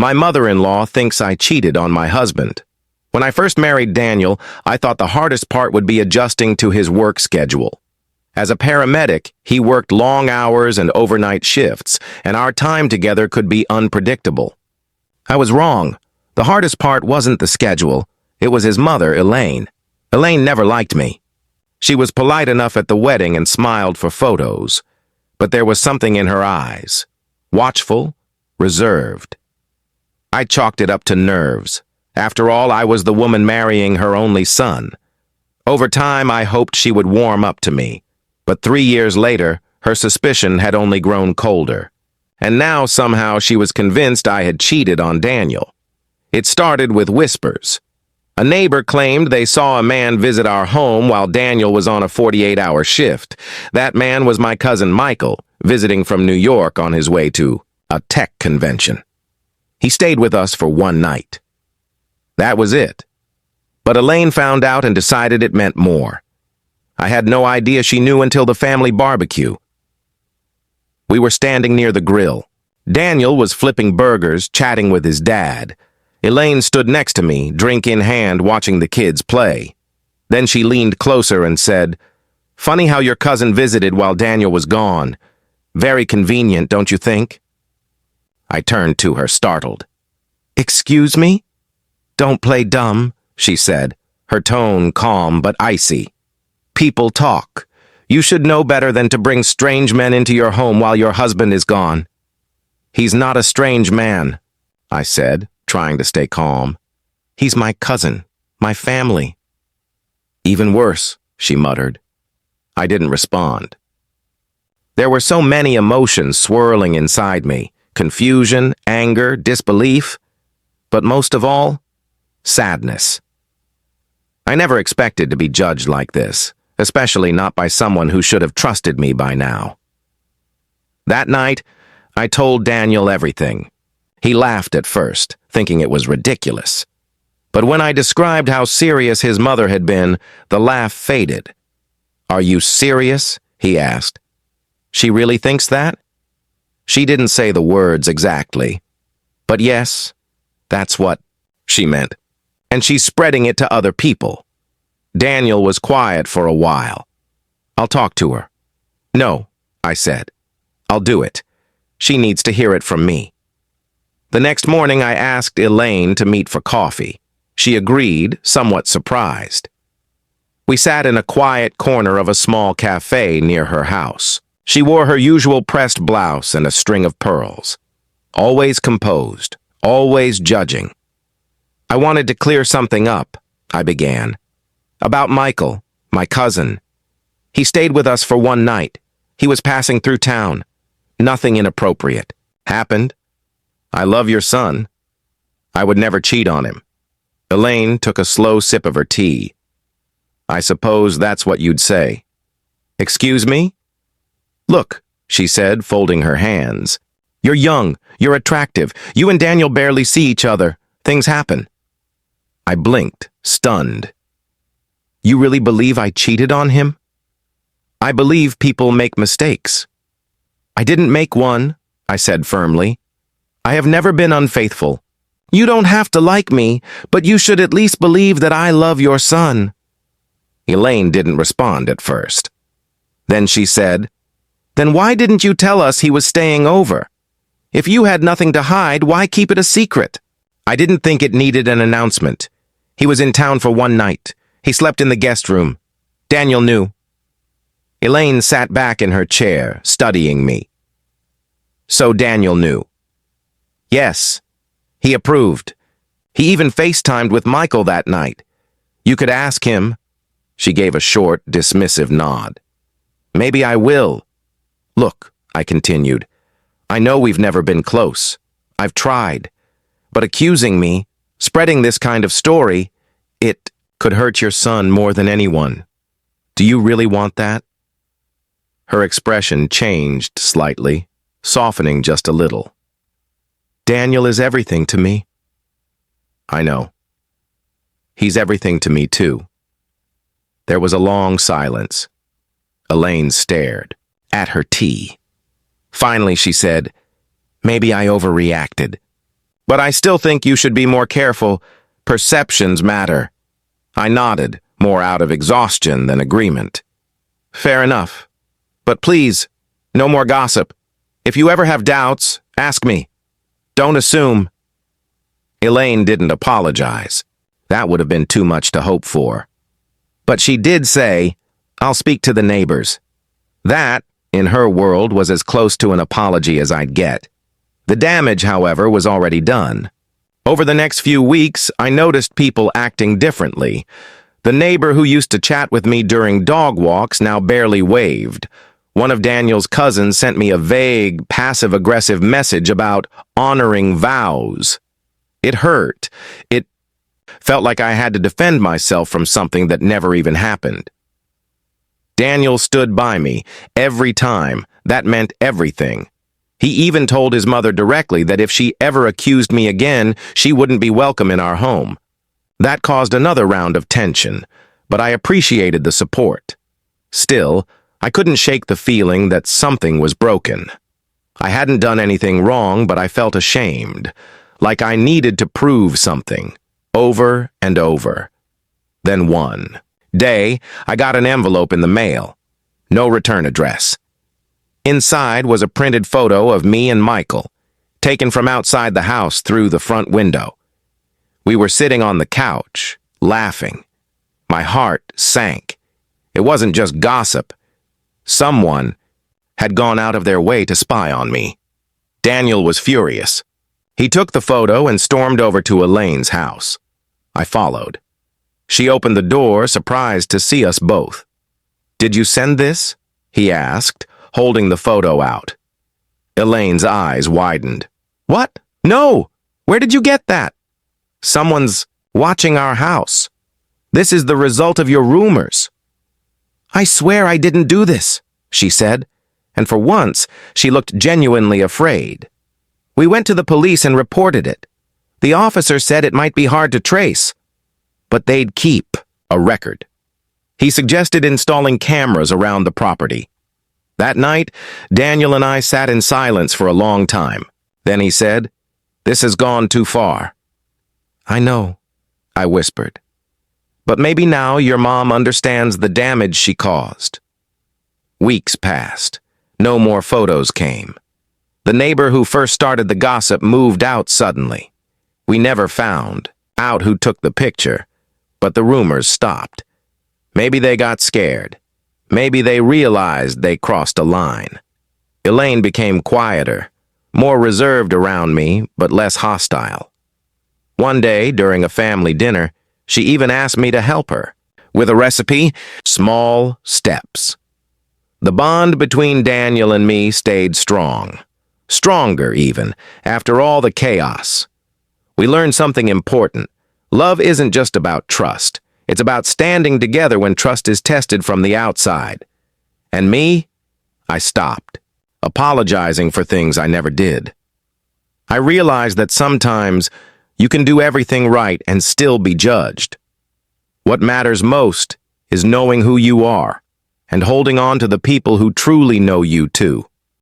My mother-in-law thinks I cheated on my husband. When I first married Daniel, I thought the hardest part would be adjusting to his work schedule. As a paramedic, he worked long hours and overnight shifts, and our time together could be unpredictable. I was wrong. The hardest part wasn't the schedule. It was his mother, Elaine. Elaine never liked me. She was polite enough at the wedding and smiled for photos, but there was something in her eyes. Watchful, reserved. I chalked it up to nerves. After all, I was the woman marrying her only son. Over time, I hoped she would warm up to me, but 3 years later, her suspicion had only grown colder. And now, somehow, she was convinced I had cheated on Daniel. It started with whispers. A neighbor claimed they saw a man visit our home while Daniel was on a 48-hour shift. That man was my cousin Michael, visiting from New York on his way to a tech convention. He stayed with us for one night. That was it. But Elaine found out and decided it meant more. I had no idea she knew until the family barbecue. We were standing near the grill. Daniel was flipping burgers, chatting with his dad. Elaine stood next to me, drink in hand, watching the kids play. Then she leaned closer and said, "Funny how your cousin visited while Daniel was gone. Very convenient, don't you think?" I turned to her, startled. "Excuse me?" "Don't play dumb," she said, her tone calm but icy. "People talk. You should know better than to bring strange men into your home while your husband is gone." "He's not a strange man," I said, trying to stay calm. "He's my cousin, my family." "Even worse," she muttered. I didn't respond. There were so many emotions swirling inside me: confusion, anger, disbelief, but most of all, sadness. I never expected to be judged like this, especially not by someone who should have trusted me by now. That night, I told Daniel everything. He laughed at first, thinking it was ridiculous. But when I described how serious his mother had been, the laugh faded. "Are you serious?" he asked. "She really thinks that?" She didn't say the words exactly. But yes, that's what she meant. And she's spreading it to other people. Daniel was quiet for a while. "I'll talk to her." "No," I said. "I'll do it. She needs to hear it from me." The next morning, I asked Elaine to meet for coffee. She agreed, somewhat surprised. We sat in a quiet corner of a small cafe near her house. She wore her usual pressed blouse and a string of pearls. Always composed, always judging. "I wanted to clear something up," I began. "About Michael, my cousin. He stayed with us for one night. He was passing through town. Nothing inappropriate happened. I love your son. I would never cheat on him." Elaine took a slow sip of her tea. "I suppose that's what you'd say." "Excuse me?" "Look," she said, folding her hands. "You're young. You're attractive. You and Daniel barely see each other. Things happen." I blinked, stunned. "You really believe I cheated on him?" "I believe people make mistakes." "I didn't make one," I said firmly. "I have never been unfaithful. You don't have to like me, but you should at least believe that I love your son." Elaine didn't respond at first. Then she said, "Then why didn't you tell us he was staying over? If you had nothing to hide, why keep it a secret?" "I didn't think it needed an announcement. He was in town for one night. He slept in the guest room. Daniel knew." Elaine sat back in her chair, studying me. "So Daniel knew?" "Yes. He approved. He even FaceTimed with Michael that night. You could ask him." She gave a short, dismissive nod. "Maybe I will. Look," I continued, "I know we've never been close. I've tried. But accusing me, spreading this kind of story, it could hurt your son more than anyone. Do you really want that?" Her expression changed slightly, softening just a little. "Daniel is everything to me." "I know. He's everything to me, too." There was a long silence. Elaine stared at her tea. Finally, she said, "Maybe I overreacted. But I still think you should be more careful. Perceptions matter. I nodded, more out of exhaustion than agreement. Fair enough. But please, no more gossip. If you ever have doubts, ask me. Don't assume. Elaine didn't apologize. That would have been too much to hope for. But she did say, I'll speak to the neighbors. That, in her world, was as close to an apology as I'd get. The damage, however, was already done. Over the next few weeks, I noticed people acting differently. The neighbor who used to chat with me during dog walks now barely waved. One of Daniel's cousins sent me a vague, passive-aggressive message about honoring vows. It hurt. It felt like I had to defend myself from something that never even happened. Daniel stood by me every time. That meant everything. He even told his mother directly that if she ever accused me again, she wouldn't be welcome in our home. That caused another round of tension, but I appreciated the support. Still, I couldn't shake the feeling that something was broken. I hadn't done anything wrong, but I felt ashamed, like I needed to prove something, over and over. Then one day, I got an envelope in the mail. No return address. Inside was a printed photo of me and Michael, taken from outside the house through the front window. We were sitting on the couch, laughing. My heart sank. It wasn't just gossip. Someone had gone out of their way to spy on me. Daniel was furious. He took the photo and stormed over to Elaine's house. I followed. She opened the door, surprised to see us both. "Did you send this?" he asked, holding the photo out. Elaine's eyes widened. "What? No! Where did you get that?" "Someone's watching our house. This is the result of your rumors." "I swear I didn't do this," she said, and for once she looked genuinely afraid. "We went to the police and reported it. The officer said it might be hard to trace, but they'd keep a record." He suggested installing cameras around the property. That night, Daniel and I sat in silence for a long time. Then he said, "This has gone too far." "I know," I whispered. "But maybe now your mom understands the damage she caused." Weeks passed. No more photos came. The neighbor who first started the gossip moved out suddenly. We never found out who took the picture, but the rumors stopped. Maybe they got scared. Maybe they realized they crossed a line. Elaine became quieter, more reserved around me, but less hostile. One day, during a family dinner, she even asked me to help her. With a recipe, small steps. The bond between Daniel and me stayed strong. Stronger, even, after all the chaos. We learned something important. Love isn't just about trust. It's about standing together when trust is tested from the outside. And me? I stopped, apologizing for things I never did. I realized that sometimes you can do everything right and still be judged. What matters most is knowing who you are and holding on to the people who truly know you too.